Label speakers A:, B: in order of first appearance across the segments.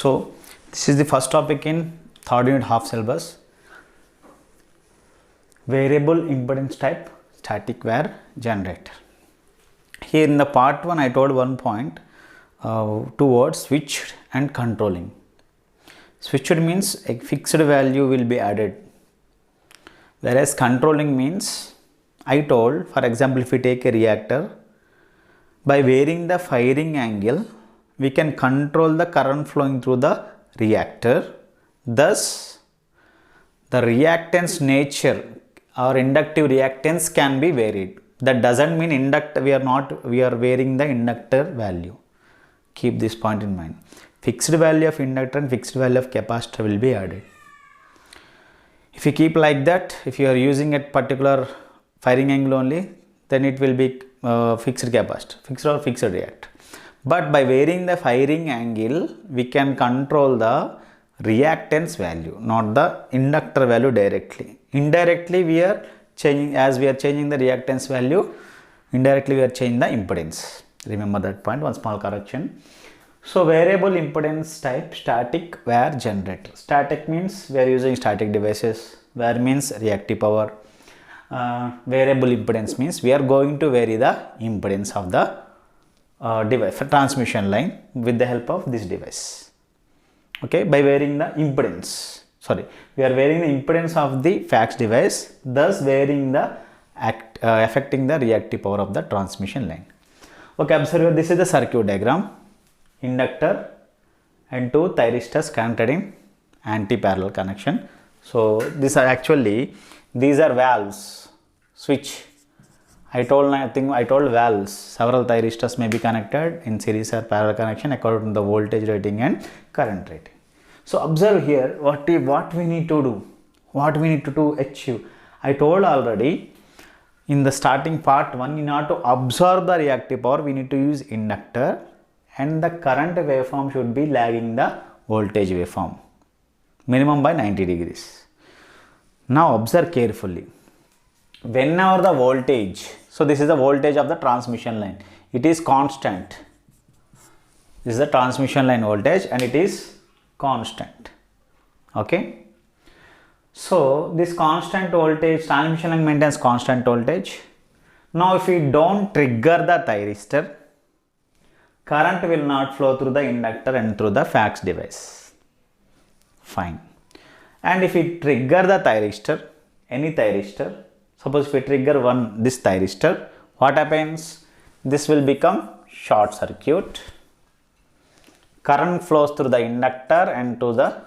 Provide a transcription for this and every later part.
A: So this is the first topic in third unit half syllabus. Variable impedance type static wire generator. Here in the part 1 I told one point, two words, switched and controlling. Switched means a fixed value will be added, whereas controlling means, I told, for example, if we take a reactor, by varying the firing angle we can control the current flowing through the reactor. Thus the reactance nature or inductive reactance can be varied. That doesn't mean we are varying the inductor value. Keep this point in mind. Fixed value of inductor and fixed value of capacitor will be added. If you keep like that, if you are using a particular firing angle only, then it will be fixed capacitor, fixed or fixed reactor. But by varying the firing angle, we can control the reactance value, not the inductor value directly. Indirectly we are changing, as we are changing the reactance value, indirectly we are changing the impedance. Remember that point, one small correction. So variable impedance type static wire generator. Static means we are using static devices, wire means reactive power. Variable impedance means we are going to vary the impedance of the device, transmission line, with the help of this device. Okay, by varying the impedance, we are varying the impedance of the fax device, thus varying the affecting the reactive power of the transmission line. Okay, observe, this is the circuit diagram. Inductor and two thyristors connected in anti-parallel connection. So these are valves, switch. I told valves. Several thyristors may be connected in series or parallel connection according to the voltage rating and current rating. So observe here what we need to do, what we need to achieve. I told already in the starting part 1, in order to absorb the reactive power, we need to use inductor, and the current waveform should be lagging the voltage waveform, minimum by 90 degrees. Now observe carefully. Whenever the voltage, so this is the voltage of the transmission line, it is constant. This is the transmission line voltage and it is constant. Okay. So this constant voltage, transmission line maintains constant voltage. Now if we don't trigger the thyristor, current will not flow through the inductor and through the fax device. Fine. And if we trigger the thyristor, any thyristor, suppose if we trigger this thyristor, what happens? This will become short circuit. Current flows through the inductor and through the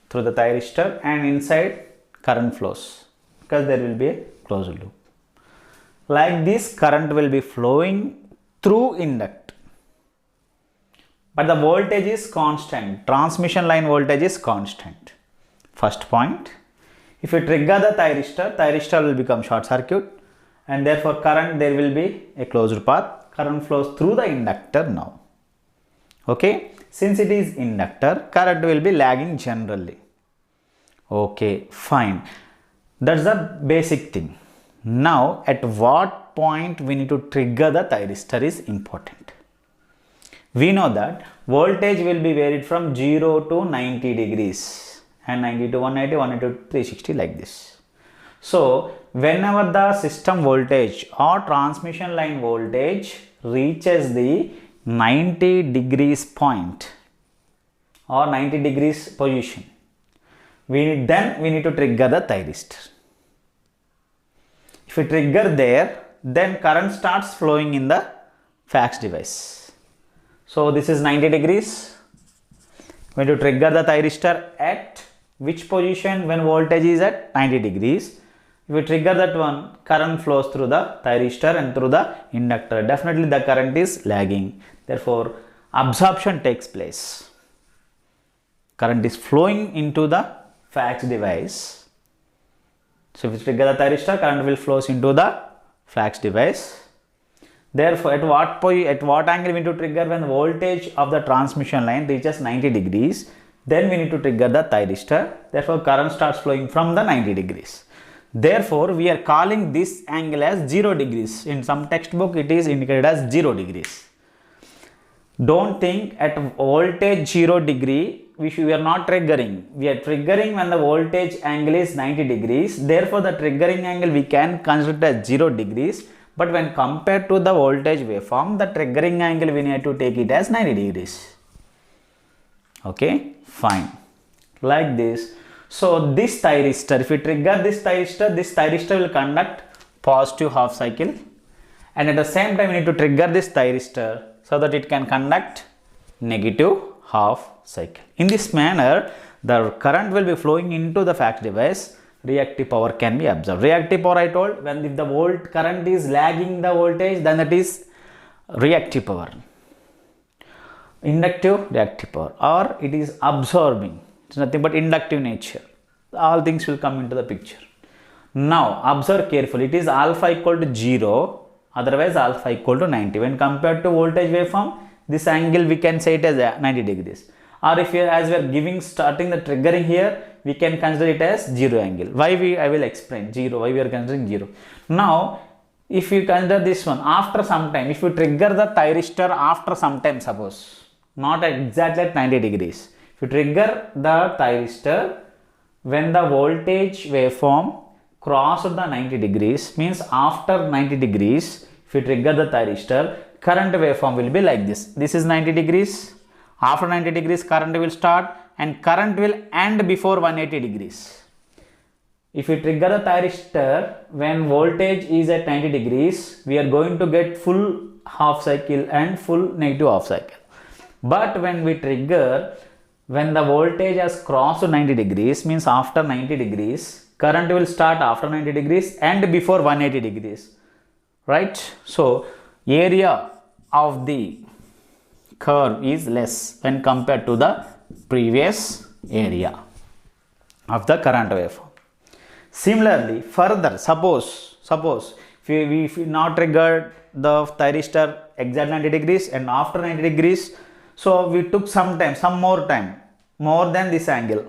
A: thyristor, and inside current flows because there will be a closed loop. Like this, current will be flowing through inductor, but the voltage is constant. Transmission line voltage is constant. First point. If you trigger the thyristor will become short circuit, and therefore current, there will be a closed path. Current flows through the inductor now. Okay, since it is inductor, current will be lagging generally. Okay, fine. That's the basic thing. Now, at what point we need to trigger the thyristor is important. We know that voltage will be varied from 0 to 90 degrees and 90 to 180, 180 to 360, like this. So, whenever the system voltage or transmission line voltage reaches the 90 degrees point or 90 degrees position, we need to trigger the thyristor. If we trigger there, then current starts flowing in the fax device. So this is 90 degrees. We need to trigger the thyristor at which position? When voltage is at 90 degrees. If we trigger that one, current flows through the thyristor and through the inductor. Definitely the current is lagging. Therefore, absorption takes place. Current is flowing into the fax device. So if we trigger the thyristor, current will flow into the fax device. Therefore, at what angle we need to trigger? When the voltage of the transmission line reaches 90 degrees, then we need to trigger the thyristor. Therefore, current starts flowing from the 90 degrees. Therefore, we are calling this angle as 0 degrees. In some textbook, it is indicated as 0 degrees. Don't think at voltage 0 degree, we are not triggering. We are triggering when the voltage angle is 90 degrees. Therefore, the triggering angle we can consider as 0 degrees. But when compared to the voltage waveform, the triggering angle we need to take it as 90 degrees. Okay, fine. Like this. So, this thyristor, if we trigger this thyristor will conduct positive half cycle. And at the same time, we need to trigger this thyristor so that it can conduct negative half cycle. In this manner, the current will be flowing into the fax device. Reactive power can be absorbed. Reactive power, I told, when if the current is lagging the voltage, then that is reactive power. Inductive, reactive power, or it is absorbing. It's nothing but inductive nature. All things will come into the picture. Now, observe carefully. It is alpha equal to 0. Otherwise, alpha equal to 90. When compared to voltage waveform, this angle we can say it as 90 degrees. Or if as we are starting the triggering here, we can consider it as 0 angle. Why I will explain 0, why we are considering 0. Now, if you consider this one, after some time, if you trigger the thyristor after some time, suppose, not exactly at 90 degrees. If you trigger the thyristor, when the voltage waveform crossed the 90 degrees, means after 90 degrees, if you trigger the thyristor, current waveform will be like this. This is 90 degrees. After 90 degrees, current will start and current will end before 180 degrees. If you trigger the thyristor, when voltage is at 90 degrees, we are going to get full half cycle and full negative half cycle. But when we trigger, when the voltage has crossed 90 degrees, means after 90 degrees, current will start after 90 degrees and before 180 degrees, right? So, area of the curve is less when compared to the previous area of the current waveform. Similarly, further, suppose if we now triggered the thyristor exact 90 degrees and after 90 degrees, so we took some more time, more than this angle.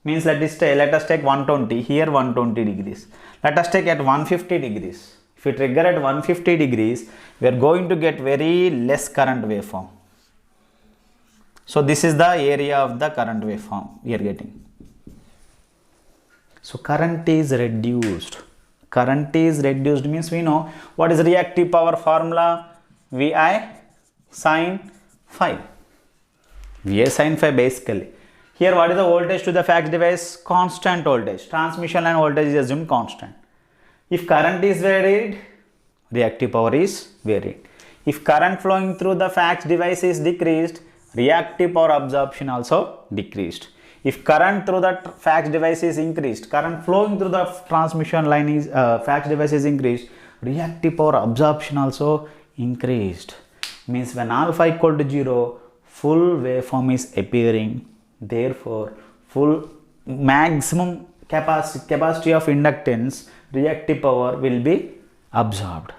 A: Means let us take 120, here 120 degrees. Let us take at 150 degrees. If we trigger at 150 degrees, we are going to get very less current waveform. So this is the area of the current waveform we are getting. So current is reduced. Current is reduced means we know what is reactive power formula. VI sin phi. VI sin phi basically. Here what is the voltage to the fax device? Constant voltage. Transmission line voltage is assumed constant. If current is varied, reactive power is varied. If current flowing through the fax device is decreased, reactive power absorption also decreased. If current through the fax device is increased, current flowing through the transmission line is fax device is increased, reactive power absorption also increased. Means when alpha equal to 0, full waveform is appearing. Therefore, full maximum capacity of inductance, reactive power will be absorbed.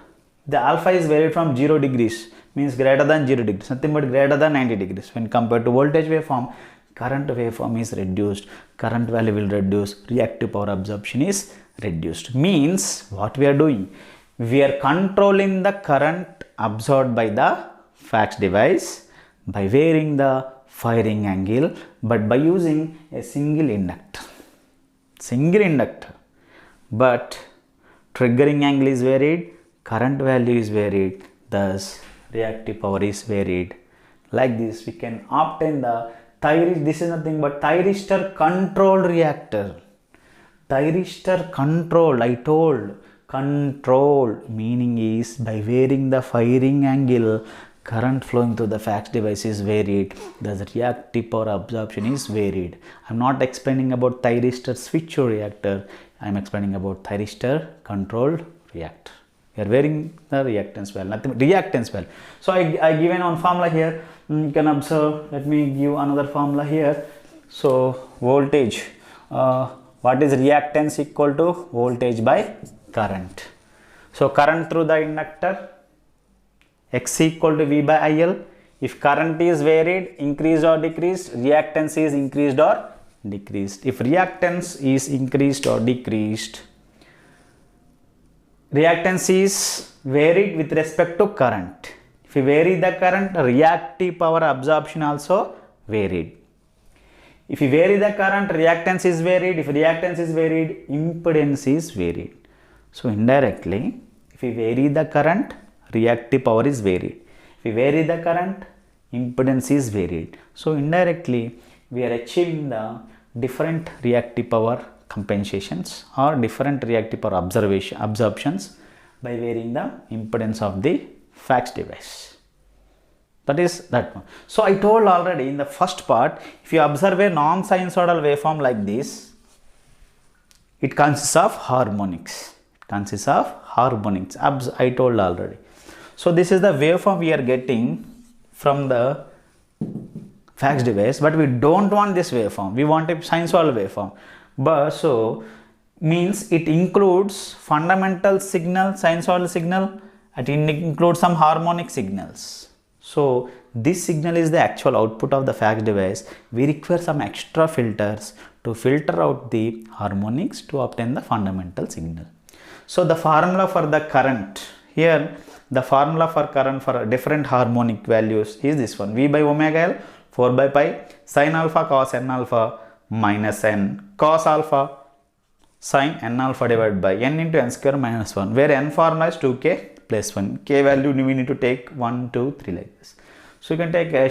A: The alpha is varied from 0 degrees, means greater than 0 degrees, nothing but greater than 90 degrees. When compared to voltage waveform, current waveform is reduced, current value will reduce, reactive power absorption is reduced. Means what we are doing? We are controlling the current absorbed by the fax device by varying the firing angle, but by using a single inductor. But triggering angle is varied, current value is varied, thus reactive power is varied. Like this we can obtain the thyristor. This is nothing but thyristor controlled reactor. Thyristor controlled, I told, controlled meaning is by varying the firing angle, current flowing through the fax device is varied, thus reactive power absorption is varied. I am not explaining about thyristor switch reactor, I am explaining about thyristor controlled reactor. We are varying the reactance well, nothing reactance well. So I given one formula here, you can observe, let me give another formula here. So voltage, what is reactance equal to? Voltage by current. So current through the inductor, X equal to V by IL. If current is varied, increased or decreased, reactance is increased or decreased. If reactance is increased or decreased, reactance is varied with respect to current. If you vary the current, reactive power absorption also varied. If you vary the current, reactance is varied. If reactance is varied, impedance is varied. So indirectly, if you vary the current, reactive power is varied. If you vary the current, impedance is varied. So indirectly, we are achieving the different reactive power compensations or different reactive power absorptions by varying the impedance of the fax device. That is that one. So I told already in the first part, if you observe a non-sinusoidal waveform like this, it consists of harmonics. It consists of harmonics. I told already. So this is the waveform we are getting from the fax device, but we don't want this waveform. We want a sinusoidal waveform. But so means it includes fundamental signal, sinusoidal signal, and it includes some harmonic signals. So this signal is the actual output of the fax device. We require some extra filters to filter out the harmonics to obtain the fundamental signal. So the formula for the current here, the formula for current for different harmonic values is this one: V by omega L 4 by pi sin alpha cos n alpha minus n cos alpha sin n alpha divided by n into n square minus 1, where n formula is 2k plus 1. K value we need to take 1, 2, 3 like this. So you can take a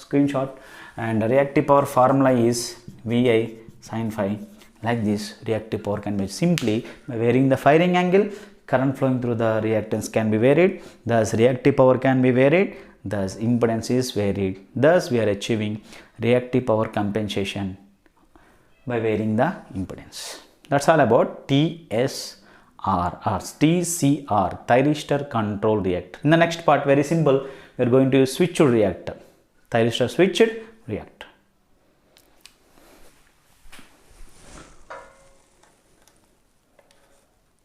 A: screenshot, and the reactive power formula is Vi sin phi. Like this, reactive power can be simply by varying the firing angle, current flowing through the reactance can be varied, thus reactive power can be varied, thus impedance is varied. Thus we are achieving reactive power compensation by varying the impedance. That's all about TSR or TCR, thyristor control reactor. In the next part, very simple, we are going to use switched reactor, thyristor switched reactor.